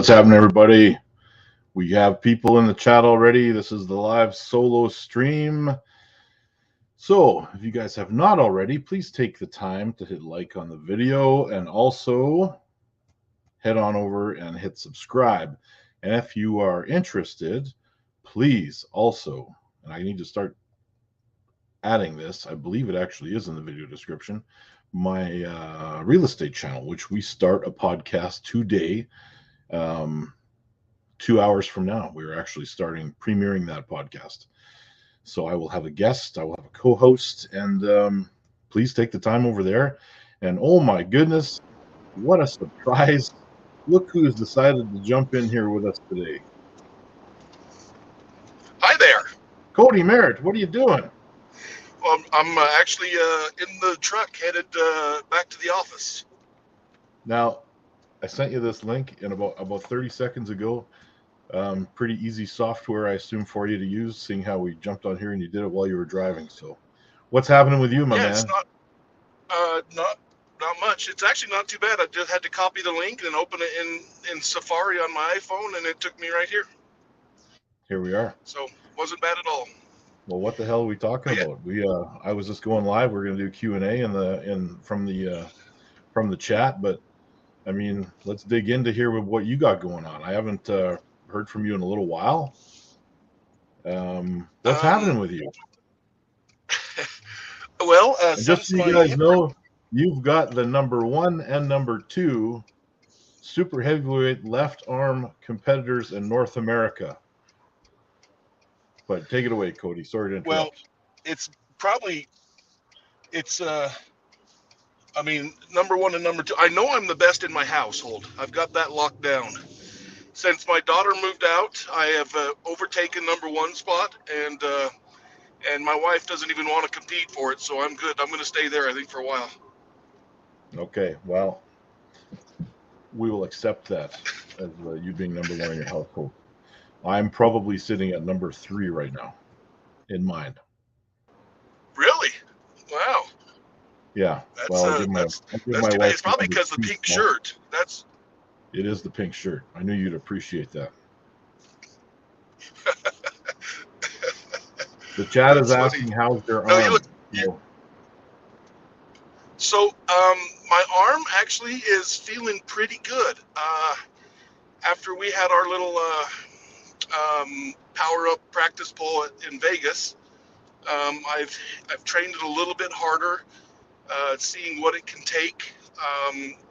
What's happening, everybody? We have people in the chat already. This is the live solo stream. So if you guys have not already, please take the time to hit like on the video and also head on over and hit subscribe. And if you are interested, please also, and I need to start adding this, I believe it actually is in the video description, my real estate channel, which we start a podcast today. 2 hours from now, we're actually premiering that podcast. So I will have a guest, I will have a co-host, and please take the time over there. And oh my goodness, what a surprise. Look who has decided to jump in here with us today. Hi there. KODY MERRITT, what are you doing? Well, I'm actually in the truck headed back to the office. Now, I sent you this link in about 30 seconds ago. Pretty easy software, I assume, for you to use, seeing how we jumped on here and you did it while you were driving. So what's happening with you, my man? It's not much. It's actually not too bad. I just had to copy the link and open it in Safari on my iPhone, and it took me right here. Here we are. So wasn't bad at all. Well, what the hell are we talking about? I was just going live. We're going to do Q&A from the chat, but I mean, let's dig into here with what you got going on. I haven't heard from you in a little while. What's happening with you? Well, just so you guys know, you've got the number 1 and number 2 super heavyweight left arm competitors in North America. But take it away, KODY. Sorry to interrupt. Well, I mean, number 1 and number 2. I know I'm the best in my household. I've got that locked down. Since my daughter moved out, I have overtaken number 1 spot, and my wife doesn't even want to compete for it, so I'm good. I'm going to stay there, I think, for a while. Okay, well, we will accept that as you being number 1 in your household. I'm probably sitting at number 3 right now in mind. Really? Wow. Yeah. It's probably because of the pink shirt. It is the pink shirt. I knew you'd appreciate that. The chat is asking how's their arm. So my arm actually is feeling pretty good. After we had our little power up practice pull in Vegas, I've trained it a little bit harder, seeing what it can take.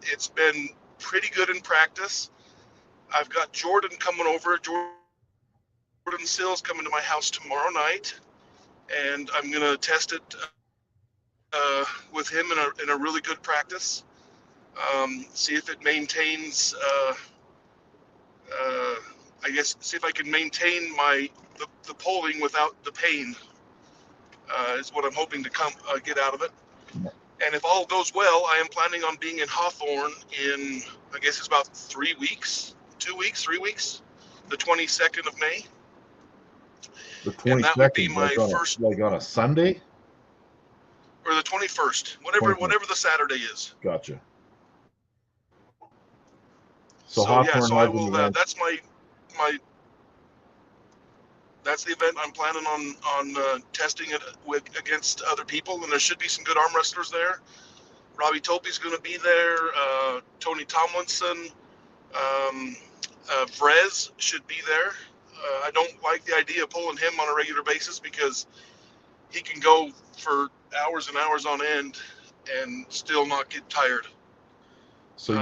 It's been pretty good in practice. I've got Jordan coming over. Jordan Sills coming to my house tomorrow night, and I'm gonna test it with him in a really good practice. See if it maintains. I guess see if I can maintain the pulling without the pain. Is what I'm hoping to get out of it. And if all goes well, I am planning on being in Hawthorne in, I guess it's about 3 weeks, 2 weeks, 3 weeks, the 22nd of May. The 22nd, and that would be my first, like on a Sunday? Or the 21st, whatever the Saturday is. Gotcha. So I will. That's that's the event I'm planning on testing it against other people, and there should be some good arm wrestlers there. Robbie Topi's going to be there. Tony Tomlinson, Vrez should be there. I don't like the idea of pulling him on a regular basis because he can go for hours and hours on end and still not get tired. So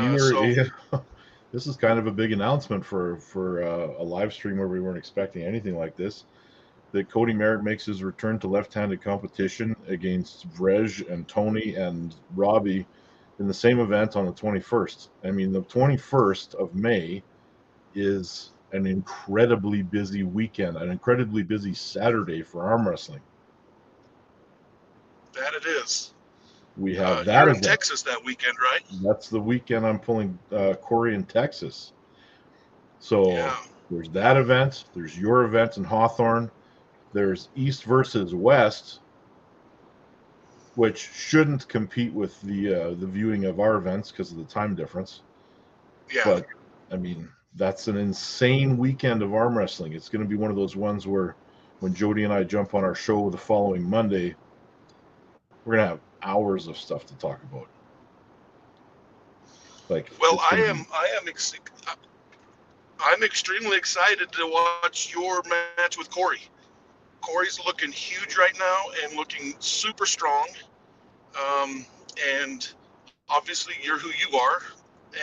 this is kind of a big announcement for a live stream where we weren't expecting anything like this. That KODY MERRITT makes his return to left-handed competition against Vrez and Tony and Robbie in the same event on the 21st. I mean, the 21st of May is an incredibly busy weekend, an incredibly busy Saturday for arm wrestling. That it is. We have that you're in Texas that weekend, right? That's the weekend I'm pulling Corey in Texas. So there's that event. There's your event in Hawthorne. There's East versus West, which shouldn't compete with the viewing of our events because of the time difference. Yeah. But I mean, that's an insane weekend of arm wrestling. It's going to be one of those ones where when Jody and I jump on our show the following Monday, we're going to have hours of stuff to talk about. Like, well, I'm extremely excited to watch your match with Corey. Corey's looking huge right now and looking super strong. And obviously you're who you are,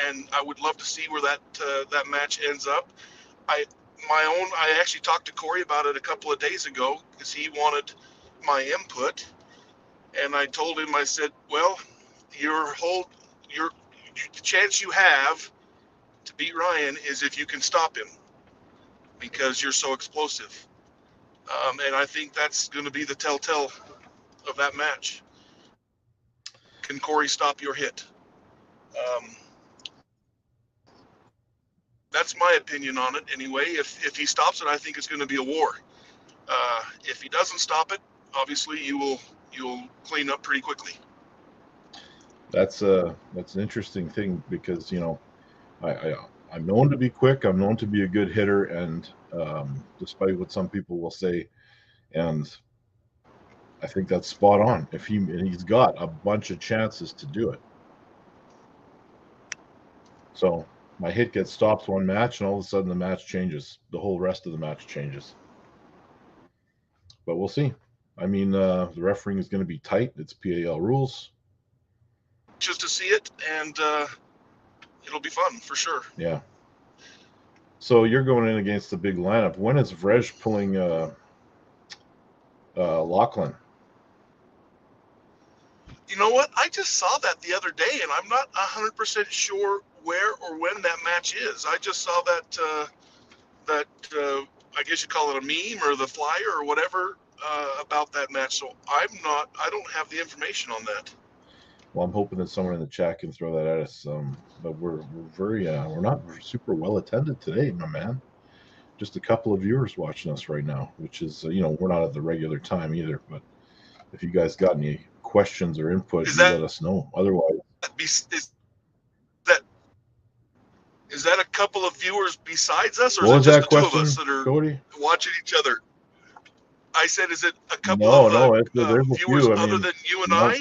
and I would love to see where that match ends up. I actually talked to Corey about it a couple of days ago because he wanted my input, and I told him, I said, well, the chance you have to beat Ryan is if you can stop him, because you're so explosive. And I think that's going to be the telltale of that match. Can Corey stop your hit? That's my opinion on it anyway. If he stops it, I think it's going to be a war. If he doesn't stop it, obviously you'll clean up pretty quickly. That's an interesting thing because, you know, I'm known to be quick. I'm known to be a good hitter, and despite what some people will say, and I think that's spot on. He's got a bunch of chances to do it. So my hit gets stopped one match, and all of a sudden the match changes. The whole rest of the match changes. But we'll see. I mean, the refereeing is going to be tight. It's PAL rules. Just to see it, and it'll be fun for sure. Yeah. So you're going in against the big lineup. When is Vrej pulling Lachlan? You know what? I just saw that the other day, and I'm not 100% sure where or when that match is. I just saw that I guess you call it a meme or the flyer or whatever about that match. So I don't have the information on that. Well, I'm hoping that someone in the chat can throw that at us. But we're not super well attended today, my man. Just a couple of viewers watching us right now, which is, we're not at the regular time either. But if you guys got any questions or input, let us know. Otherwise, is that a couple of viewers besides us, or is it just the question, two of us that are KODY? watching each other? I said, is it a couple of viewers other than you and I?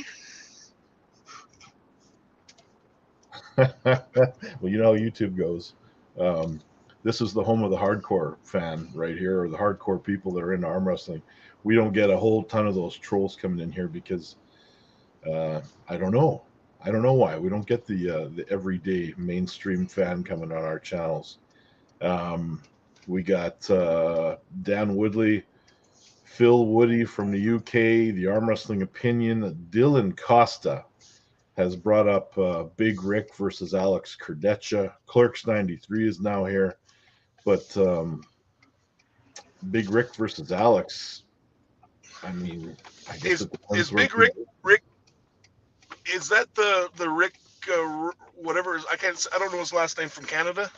Well, you know how YouTube goes. This is the home of the hardcore fan right here, or the hardcore people that are into arm wrestling. We don't get a whole ton of those trolls coming in here because I don't know. I don't know why we don't get the everyday mainstream fan coming on our channels. We got Dan Woodley, Phil Woody from the UK, the Arm Wrestling Opinion, Dylan Costa has brought up Big Rick versus Alex Kurdecha. Clerks 93 is now here. But Big Rick versus Alex, I mean, I guess it depends. Is Big Rick, is that the Rick, whatever, I don't know his last name, from Canada?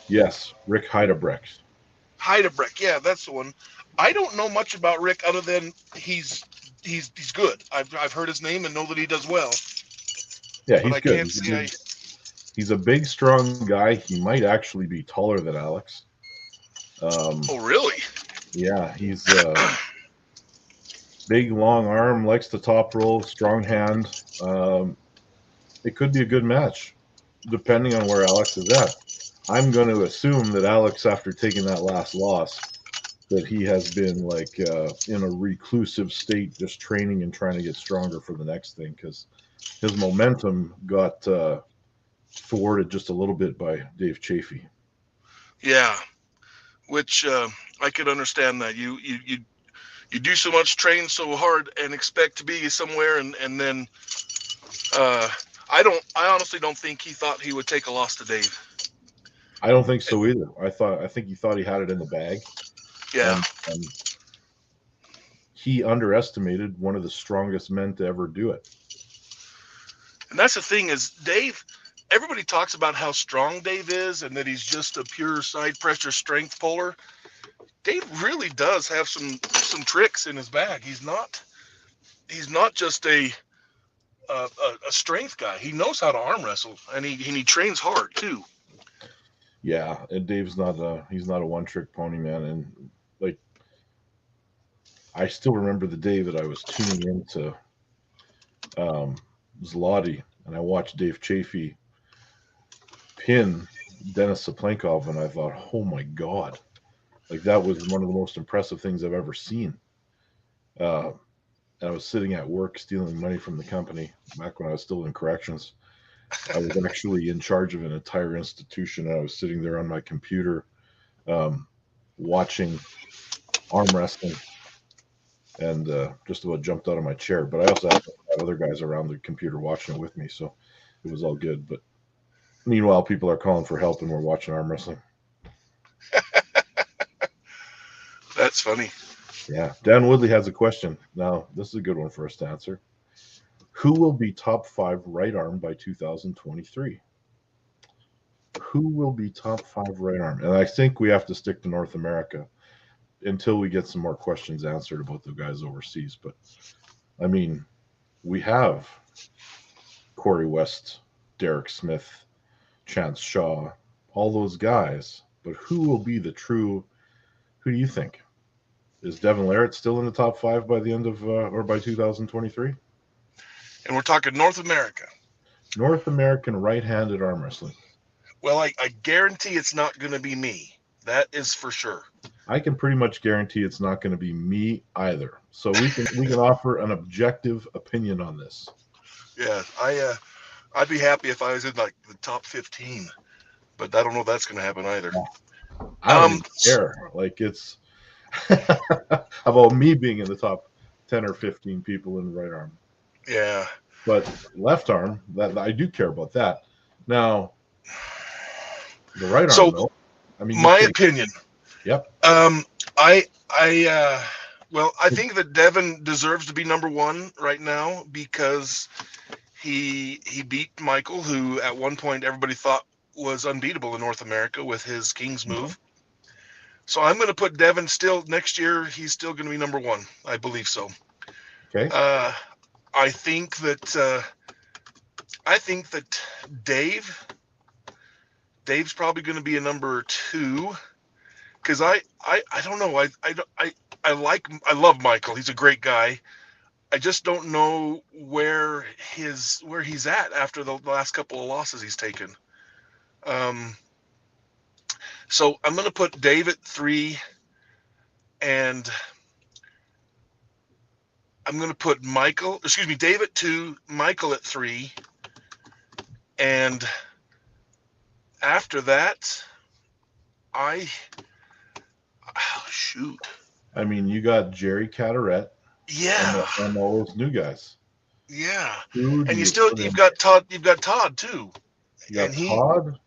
Yes, Rick Heidebrecht. Heidebrecht, yeah, that's the one. I don't know much about Rick other than he's good. I've heard his name and know that he does well. Yeah, he's good. He's a big, strong guy. He might actually be taller than Alex. Oh, really? Yeah, he's big, long arm, likes to top roll, strong hand. It could be a good match, depending on where Alex is at. I'm going to assume that Alex, after taking that last loss, that he has been like in a reclusive state, just training and trying to get stronger for the next thing, because his momentum got thwarted just a little bit by Dave Chafee. Yeah, which I could understand that. You do so much, train so hard, and expect to be somewhere, and then I honestly don't think he thought he would take a loss to Dave. I don't think so either. I think he thought he had it in the bag. Yeah. And he underestimated one of the strongest men to ever do it. And that's the thing is, Dave, everybody talks about how strong Dave is and that he's just a pure side pressure strength puller. Dave really does have some tricks in his bag. He's not just a strength guy. He knows how to arm wrestle, and he trains hard too. Yeah, and Dave's he's not a one-trick pony, man. And like, I still remember the day that I was tuning into Zloty, and I watched Dave Chafee pin Denis Saplenkov, and I thought, oh my god, like that was one of the most impressive things I've ever seen. Uh, and I was sitting at work stealing money from the company back when I was still in corrections. I was actually in charge of an entire institution. And I was sitting there on my computer um, watching arm wrestling and just about jumped out of my chair. But I also had other guys around the computer watching it with me, so it was all good. But meanwhile, people are calling for help, and we're watching arm wrestling. That's funny. Yeah, Dan Woodley has a question. Now, this is a good one for us to answer. Who will be top 5 right arm by 2023? Who will be top 5 right arm? And I think we have to stick to North America until we get some more questions answered about the guys overseas. But I mean, we have Corey West, Derek Smith, Chance Shaw, all those guys. But who will be the true? Who do you think? Is Devin Larratt still in the top 5 by the end of or by 2023? And we're talking North America. North American right-handed arm wrestling. Well, I guarantee it's not going to be me. That is for sure. I can pretty much guarantee it's not going to be me either. So we can offer an objective opinion on this. Yeah, I'd be happy if I was in like the top 15, but I don't know if that's going to happen either. I don't even care. Like it's about me being in the top 10 or 15 people in the right arm. Yeah. But left arm, that I do care about that. Now, the right arm, so, though. I mean, my opinion. Yep. I think that Devin deserves to be number 1 right now because he beat Michael, who at one point everybody thought was unbeatable in North America with his King's move. So I'm going to put Devin still next year. He's still going to be number 1. I believe so. Okay. I think that Dave's probably going to be a number 2 because I don't know. I love Michael. He's a great guy. I just don't know where he's at after the last couple of losses he's taken. So I'm going to put Dave at 3, and I'm going to put Dave at 2, Michael at 3, and after that, shoot. I mean, you got Jerry Cadorette. Yeah. And all those new guys. Yeah. And you've got Todd too. You got Todd.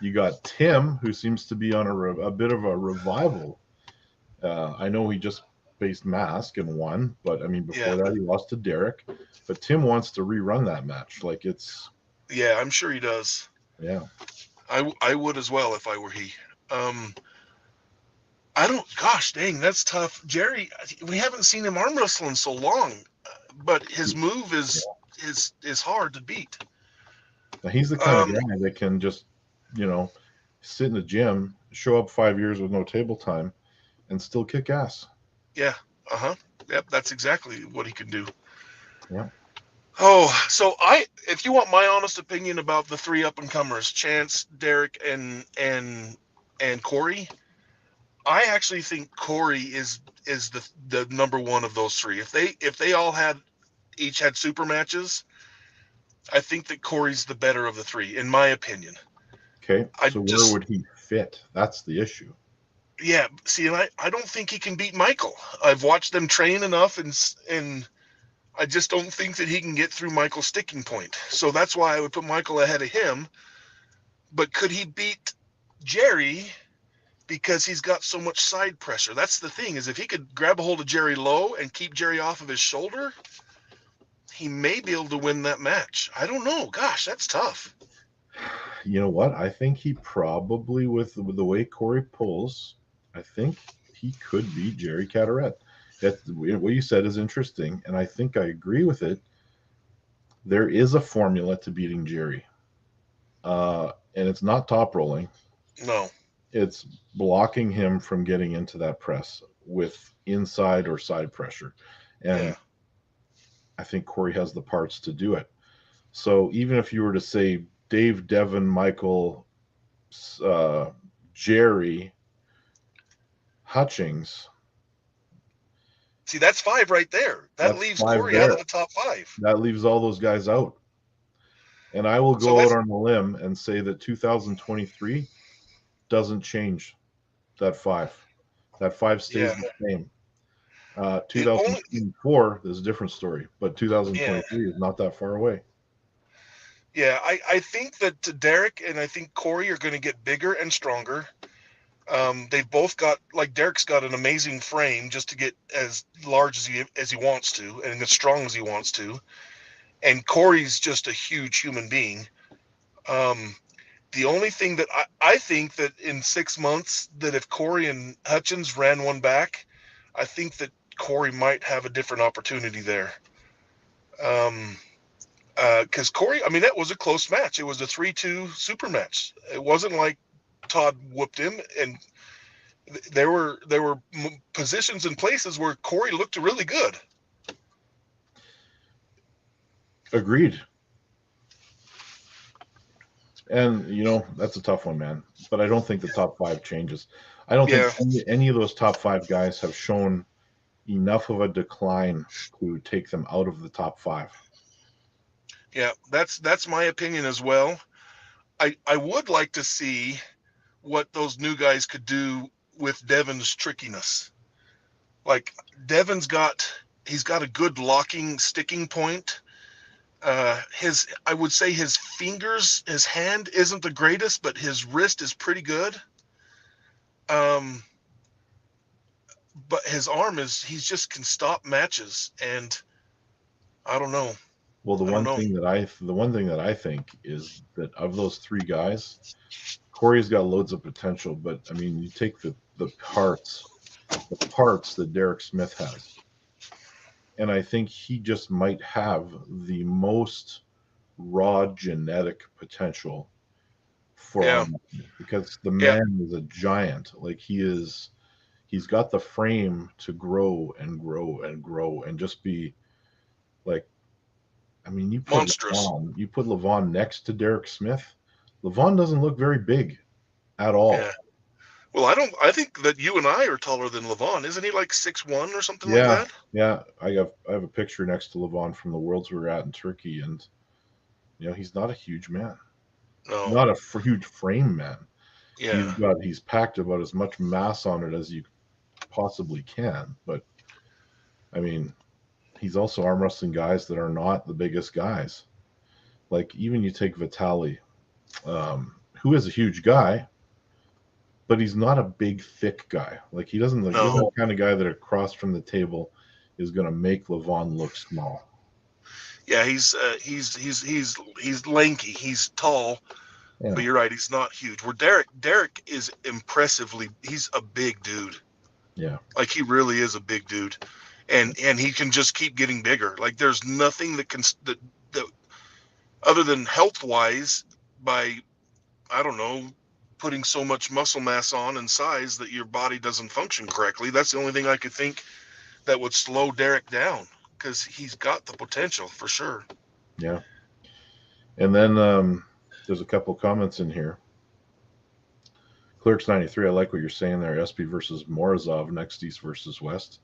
You got Tim, who seems to be on a bit of a revival. I know he just faced Mask and won, but I mean, before that he lost to Derek. But Tim wants to rerun that match. Like it's. Yeah, I'm sure he does. Yeah. I would as well if I were he. I don't. Gosh, dang, that's tough. Jerry, we haven't seen him arm wrestling so long, but his move is hard to beat. Now, he's the kind of guy that can just, sit in the gym, show up 5 years with no table time, and still kick ass. Yeah. Yep. That's exactly what he can do. Yeah. Oh, so if you want my honest opinion about the 3 up and comers, Chance, Derek, and Corey, I actually think Corey is the number 1 of those 3. If they all each had super matches, I think that Corey's the better of the 3, in my opinion. Okay, where would he fit? That's the issue. Yeah, see, and I don't think he can beat Michael. I've watched them train enough, and I just don't think that he can get through Michael's sticking point. So that's why I would put Michael ahead of him. But could he beat Jerry? Because he's got so much side pressure. That's the thing, is if he could grab a hold of Jerry low and keep Jerry off of his shoulder, he may be able to win that match. I don't know. Gosh, that's tough. You know what? I think he probably, with the way Corey pulls, I think he could beat Jerry Cadorette. What you said is interesting, and I think I agree with it. There is a formula to beating Jerry. And it's not top rolling. No. It's blocking him from getting into that press with inside or side pressure. And Yeah. I think Corey has the parts to do it. So even if you were to say Dave, Devin, Michael, Jerry, Hutchings, See, that's 5 right there. That that's leaves 5 Corey out there. of the top 5. That leaves all those guys out. And I will So go out on a limb and say that 2023 doesn't change that 5. That 5 stays yeah. the same. It only 2024 is a different story, but yeah. 2023 is not that far away. Yeah, I think that Derek and I think Corey are going to get bigger and stronger. They've both got, like, Derek's got an amazing frame just to get as large as he wants to and as strong as he wants to. And Corey's just a huge human being. The only thing that I think that in 6 months, that if Corey and Hutchins ran one back, I think that Corey might have a different opportunity there. Because Corey, I mean, that was a close match. It was a 3-2 super match. It wasn't like Todd whooped him, and there were positions and places where Corey looked really good. Agreed. And, you know, that's a tough one, man. But I don't think the top 5 changes. I don't think any of those top 5 guys have shown enough of a decline to take them out of the top 5. Yeah, that's my opinion as well. I would like to see what those new guys could do with Devin's trickiness. Like, he's got a good locking sticking point. I would say his fingers, his hand isn't the greatest, but his wrist is pretty good. But his arm he just can stop matches, and I don't know. Well, the one thing that I think is that of those 3 guys, Corey's got loads of potential, but I mean, you take the parts that Derek Smith has, and I think he just might have the most raw genetic potential for arm because the man is a giant. Like, he's got the frame to grow and grow and grow and just be like, I mean, you put Levon next to Derek Smith. Levon doesn't look very big at all. Yeah. Well, I think that you and I are taller than Levon. Isn't he like 6'1" or something like that? Yeah. I have a picture next to Levon from the Worlds we were at in Turkey, and you know, he's not a huge man. No. Not a huge frame man. Yeah. He's packed about as much mass on it as you possibly can, but I mean, he's also arm wrestling guys that are not the biggest guys. Like, even you take Vitaly, who is a huge guy, but he's not a big, thick guy. Like, he doesn't look the kind of guy that across from the table is going to make Levon look small. Yeah, he's lanky. He's tall, but you're right. He's not huge. Where Derek is he's a big dude. Yeah, like, he really is a big dude, and he can just keep getting bigger. Like, there's nothing that other than health wise, by, I don't know, putting so much muscle mass on and size that your body doesn't function correctly. That's the only thing I could think that would slow Derek down, because he's got the potential for sure. Yeah. And then there's a couple comments in here. Clerks 93, I like what you're saying there. SP versus Morozov, next East versus West.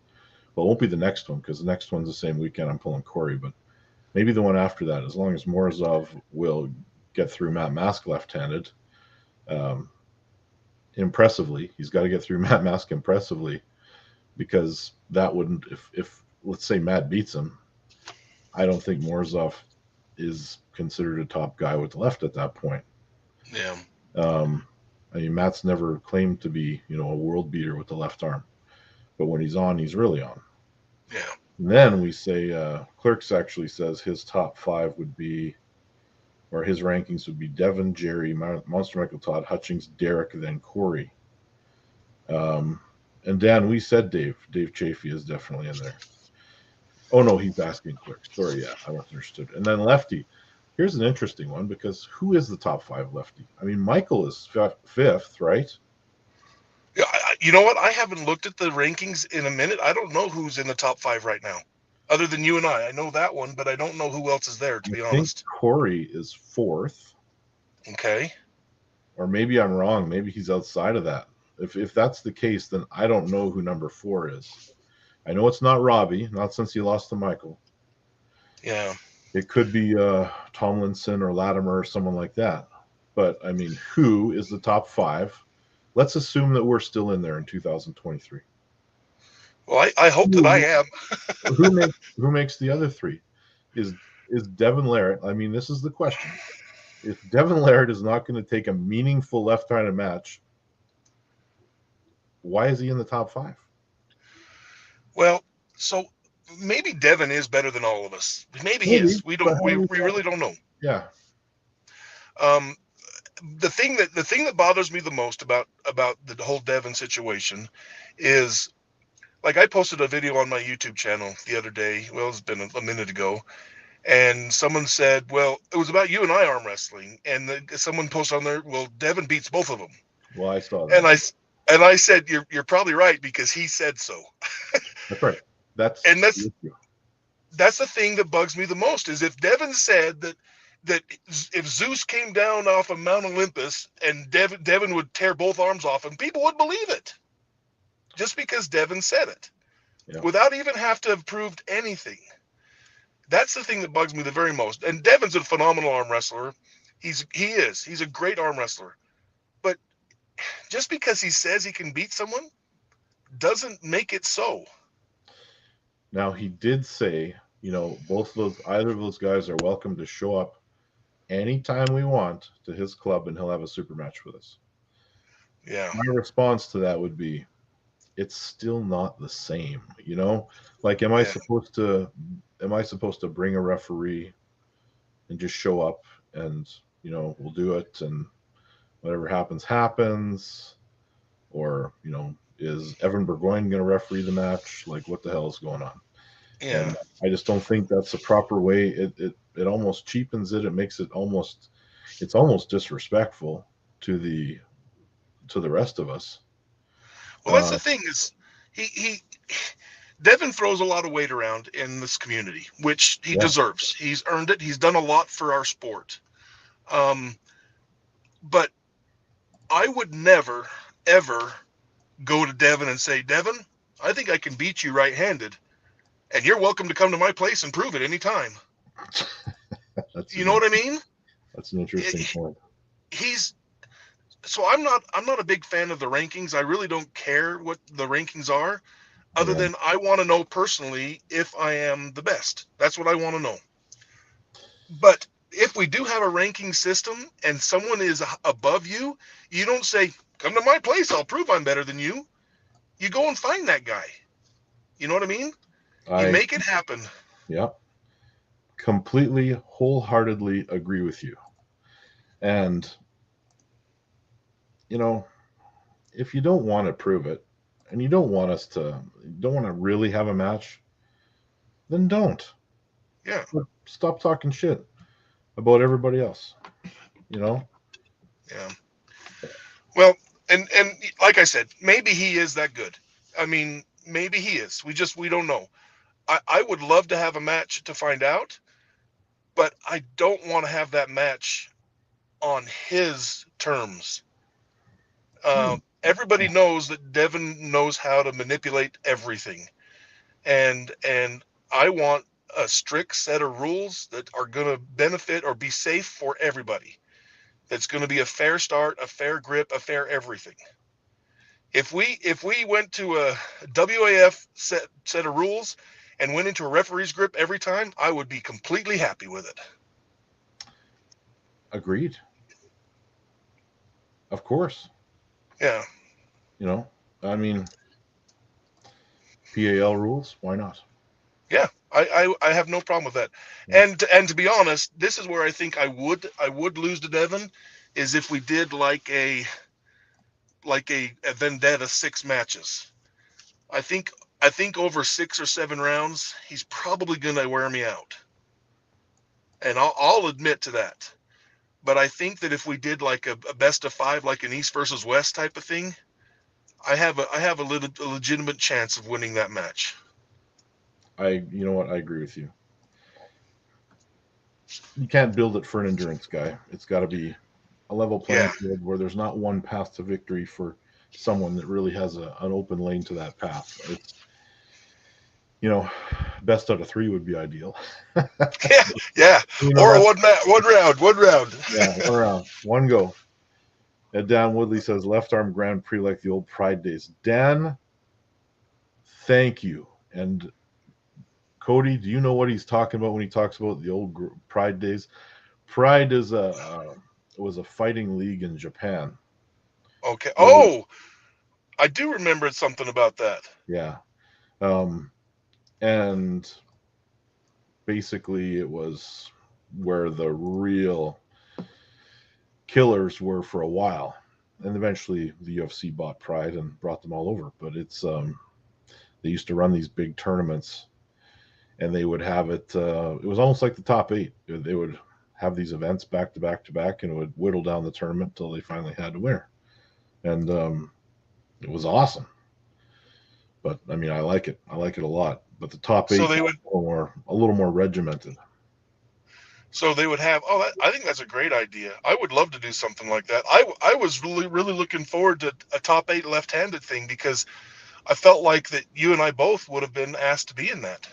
Well, it won't be the next one, because the next one's the same weekend. I'm pulling Corey, but maybe the one after that, as long as Morozov will get through Matt Mask left-handed impressively. He's got to get through Matt Mask impressively, because that wouldn't, if let's say Matt beats him, I don't think Morozov is considered a top guy with the left at that point. Yeah. I mean, Matt's never claimed to be, you know, a world beater with the left arm, but when he's on, he's really on. Yeah. And then we say, Clerks actually says his top 5 would be, or his rankings would be Devin, Jerry, Monster Michael, Todd, Hutchings, Derek, then Corey. And Dan, we said Dave Chafee is definitely in there. Oh no, he's asking Clerks. Sorry, yeah, I understood. And then Lefty Here's an interesting one, because who is the top 5 lefty? I mean, Michael is fifth, right? Yeah, you know what? I haven't looked at the rankings in a minute. I don't know who's in the top 5 right now, other than you and I. I know that one, but I don't know who else is there, to be I think honest. Corey is 4th. Okay. Or maybe I'm wrong. Maybe he's outside of that. If that's the case, then I don't know who number 4 is. I know it's not Robbie, not since he lost to Michael. Yeah. It could be Tomlinson or Latimer or someone like that. But, I mean, who is the top 5? Let's assume that we're still in there in 2023. Well, I hope that I am. who makes the other 3? Is Devin Larratt? I mean, this is the question. If Devin Larratt is not going to take a meaningful left-handed match, why is he in the top 5? Well, so maybe Devin is better than all of us. Maybe he is. We really don't know. Yeah. The thing that bothers me the most about the whole Devin situation is, like, I posted a video on my YouTube channel the other day. Well, it's been a minute ago, and someone said, "Well, it was about you and I arm wrestling," and someone posted on there, "Well, Devin beats both of them." Well, I saw that, and I said, "You're probably right, because he said so." That's right. That's the thing that bugs me the most, is if Devin said that if Zeus came down off of Mount Olympus and Devin would tear both arms off him, people would believe it, just because Devin said it, without even have to have proved anything. That's the thing that bugs me the very most. And Devin's a phenomenal arm wrestler. He's a great arm wrestler. But just because he says he can beat someone doesn't make it so. Now, he did say, either of those guys are welcome to show up anytime we want to his club, and he'll have a super match with us. Yeah. My response to that would be, it's still not the same, Like, am I supposed to bring a referee and just show up and, we'll do it, and whatever happens? Or, is Evan Burgoyne going to referee the match? Like, what the hell is going on? Yeah. And I just don't think that's the proper way. It almost cheapens it. It makes it almost disrespectful to the rest of us. Well, that's the thing, is Devin throws a lot of weight around in this community, which he deserves. He's earned it. He's done a lot for our sport. But I would never, ever go to Devin and say, "Devin, I think I can beat you right-handed, and you're welcome to come to my place and prove it anytime." You know what I mean? That's an interesting point. So I'm not a big fan of the rankings. I really don't care what the rankings are, other than I want to know personally if I am the best. That's what I want to know. But if we do have a ranking system and someone is above you, you don't say, "Come to my place, I'll prove I'm better than you." You go and find that guy. You know what I mean? You make it happen. Yeah. Completely, wholeheartedly agree with you. And, if you don't want to prove it, and you don't want to really have a match, then don't. Yeah. Stop talking shit about everybody else. Yeah. Well, and like I said, maybe he is that good. I mean, maybe he is. We don't know. I would love to have a match to find out, but I don't want to have that match on his terms. Everybody knows that Devin knows how to manipulate everything, and I want a strict set of rules that are going to benefit or be safe for everybody. That's going to be a fair start, a fair grip, a fair everything. If we went to a WAF set of rules and went into a referee's grip every time, I would be completely happy with it. Agreed. Of course. Yeah. I mean, PAL rules, why not? Yeah, I have no problem with that. Yeah. And to be honest, this is where I think I would lose to Devin, is if we did like a vendetta 6 matches. I think over 6 or 7 rounds, he's probably going to wear me out. and I'll admit to that. But I think that if we did like a best of 5, like an East versus West type of thing, I have a legitimate chance of winning that match. You know what? I agree with you. You can't build it for an endurance guy. It's got to be a level playing field where there's not one path to victory for someone that really has an open lane to that path. It's, best out of 3 would be ideal. yeah. Or one round. Yeah, 1 round, 1 go. And Dan Woodley says left arm Grand Prix like the old Pride days. Dan, thank you. And Cody, do you know what he's talking about when he talks about the old Pride days? Pride is was a fighting league in Japan. Okay. Oh, I do remember something about that. Yeah. And basically it was where the real killers were for a while. And eventually the UFC bought Pride and brought them all over. But it's they used to run these big tournaments, and they would have it. It was almost like the top 8. They would have these events back to back to back, and it would whittle down the tournament until they finally had a winner. And it was awesome. But I mean, I like it. I like it a lot. But the top 8 so they would a little more regimented. So they would have. Oh, I think that's a great idea. I would love to do something like that. I was really looking forward to a top 8 left-handed thing, because I felt like that you and I both would have been asked to be in that.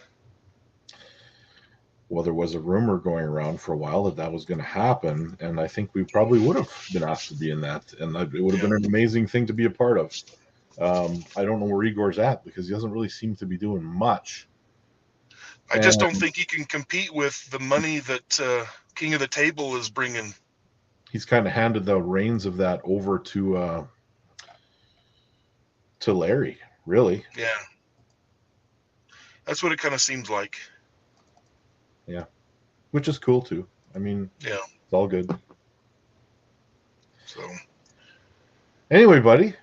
Well, there was a rumor going around for a while that was going to happen, and I think we probably would have been asked to be in that, and it would have been an amazing thing to be a part of. I don't know where Igor's at, because he doesn't really seem to be doing much. I just don't think he can compete with the money that King of the Table is bringing. He's kind of handed the reins of that over to Larry, really. Yeah. That's what it kind of seems like. Yeah. Which is cool, too. I mean, yeah, it's all good. So. Anyway, buddy,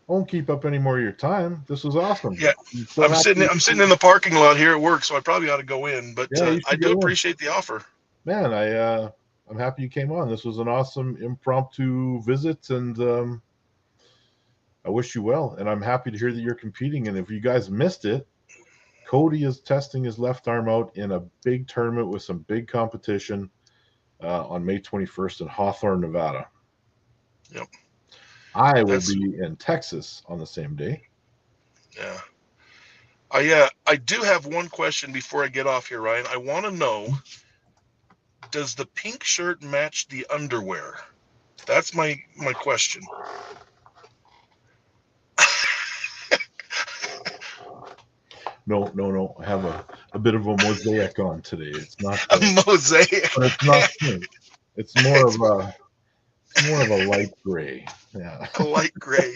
won't keep up any more of your time. This was awesome. Yeah, I'm sitting in the parking lot here at work, so I probably ought to go in. But I do appreciate the offer. Man, I'm happy you came on. This was an awesome impromptu visit, and I wish you well. And I'm happy to hear that you're competing. And if you guys missed it, Cody is testing his left arm out in a big tournament with some big competition on May 21st in Hawthorne, Nevada. Yep. I will be in Texas on the same day. Yeah. I do have one question before I get off here, Ryan. I want to know, does the pink shirt match the underwear? That's my question. No. I have a bit of a mosaic on today. It's not a mosaic. But it's not pink. It's more of a light gray. Yeah. A light gray.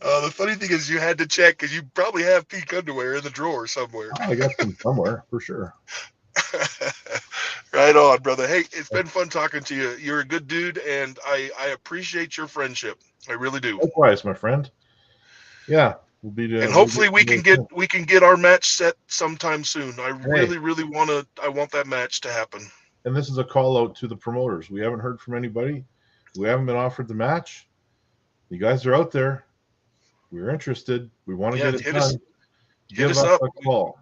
The funny thing is, you had to check, because you probably have pink underwear in the drawer somewhere. I got some somewhere for sure. Right on, brother. Hey, it's been fun talking to you. You're a good dude, and I appreciate your friendship. I really do. Likewise, my friend. Yeah, we'll be. And hopefully we can get our match set sometime soon. I really want that match to happen. And this is a call out to the promoters. We haven't heard from anybody. We haven't been offered the match. You guys are out there. We're interested. We want to get it done. Give us a call.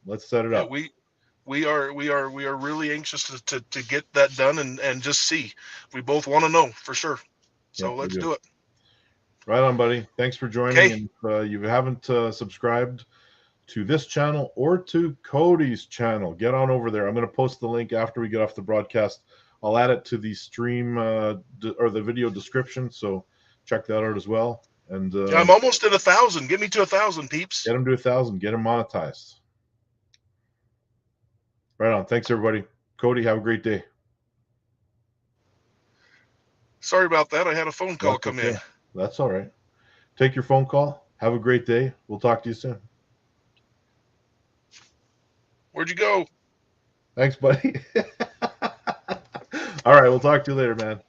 Let's set it up. We are really anxious to get that done and just see. We both want to know for sure. So let's do it. Right on, buddy. Thanks for joining. Okay. And if you haven't subscribed to this channel or to Cody's channel, get on over there. I'm going to post the link after we get off the broadcast. I'll add it to the stream or the video description, so check that out as well. And I'm almost at 1,000. Get me to 1,000, peeps. Get them to 1,000. Get them monetized. Right on. Thanks, everybody. Cody, have a great day. Sorry about that. I had a phone call come in. That's all right. Take your phone call. Have a great day. We'll talk to you soon. Where'd you go? Thanks, buddy. All right. We'll talk to you later, man.